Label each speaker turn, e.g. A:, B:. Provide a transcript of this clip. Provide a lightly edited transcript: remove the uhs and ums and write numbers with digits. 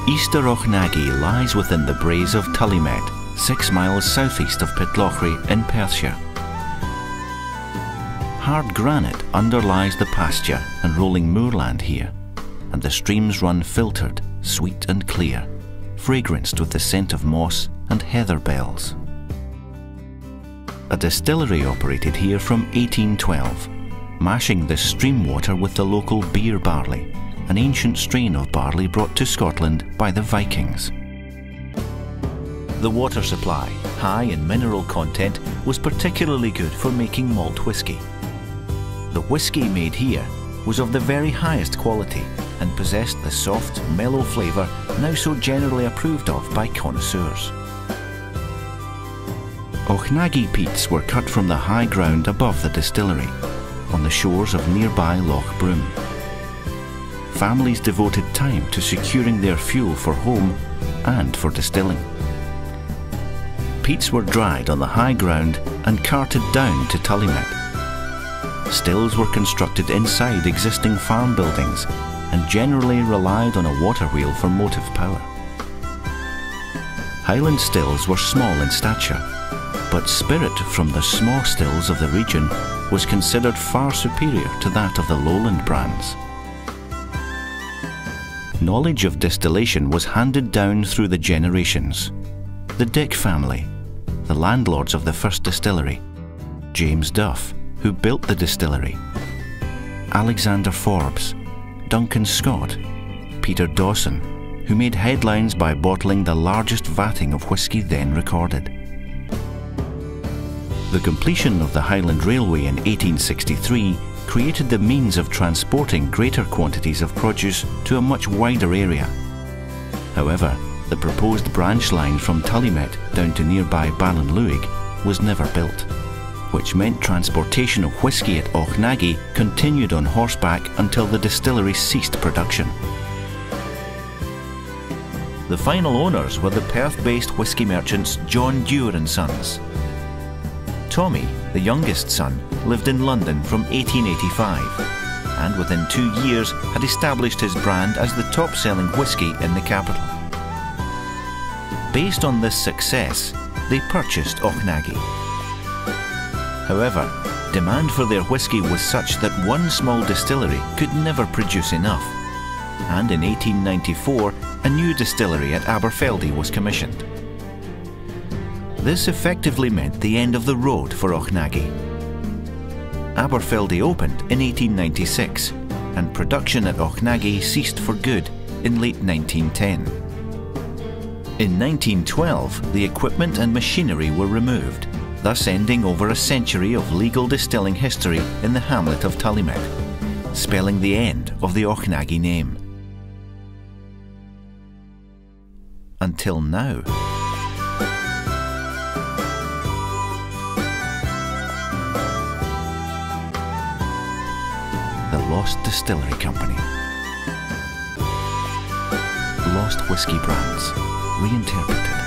A: Easter Auchnagie lies within the braes of Tulliemet, 6 miles southeast of Pitlochry in Pertshire. Hard granite underlies the pasture and rolling moorland here, and the streams run filtered, sweet and clear, fragranced with the scent of moss and heather bells. A distillery operated here from 1812, mashing the stream water with the local beer barley, an ancient strain of barley brought to Scotland by the Vikings. The water supply, high in mineral content, was particularly good for making malt whisky. The whisky made here was of the very highest quality and possessed the soft, mellow flavour now so generally approved of by connoisseurs. Auchnagie peats were cut from the high ground above the distillery, on the shores of nearby Loch Broom. Families devoted time to securing their fuel for home and for distilling. Peats were dried on the high ground and carted down to Tullymet. Stills were constructed inside existing farm buildings and generally relied on a water wheel for motive power. Highland stills were small in stature, but spirit from the small stills of the region was considered far superior to that of the lowland brands. Knowledge of distillation was handed down through the generations. The Dick family, the landlords of the first distillery, James Duff, who built the distillery, Alexander Forbes, Duncan Scott, Peter Dawson, who made headlines by bottling the largest vatting of whisky then recorded. The completion of the Highland Railway in 1863 created the means of transporting greater quantities of produce to a much wider area. However, the proposed branch line from Tullymet down to nearby Ballinluig was never built, which meant transportation of whisky at Auchnagie continued on horseback until the distillery ceased production. The final owners were the Perth-based whisky merchants John Dewar and Sons. Tommy, the youngest son, lived in London from 1885 and within 2 years had established his brand as the top-selling whisky in the capital. Based on this success, they purchased Auchnagie. However, demand for their whisky was such that one small distillery could never produce enough, and in 1894 a new distillery at Aberfeldy was commissioned. This effectively meant the end of the road for Auchnagie. Aberfeldy opened in 1896, and production at Auchnagie ceased for good in late 1910. In 1912, the equipment and machinery were removed, thus ending over a century of legal distilling history in the hamlet of Tullymet, spelling the end of the Auchnagie name. Until now. The Lost Distillery Company. Lost Whisky Brands, reinterpreted.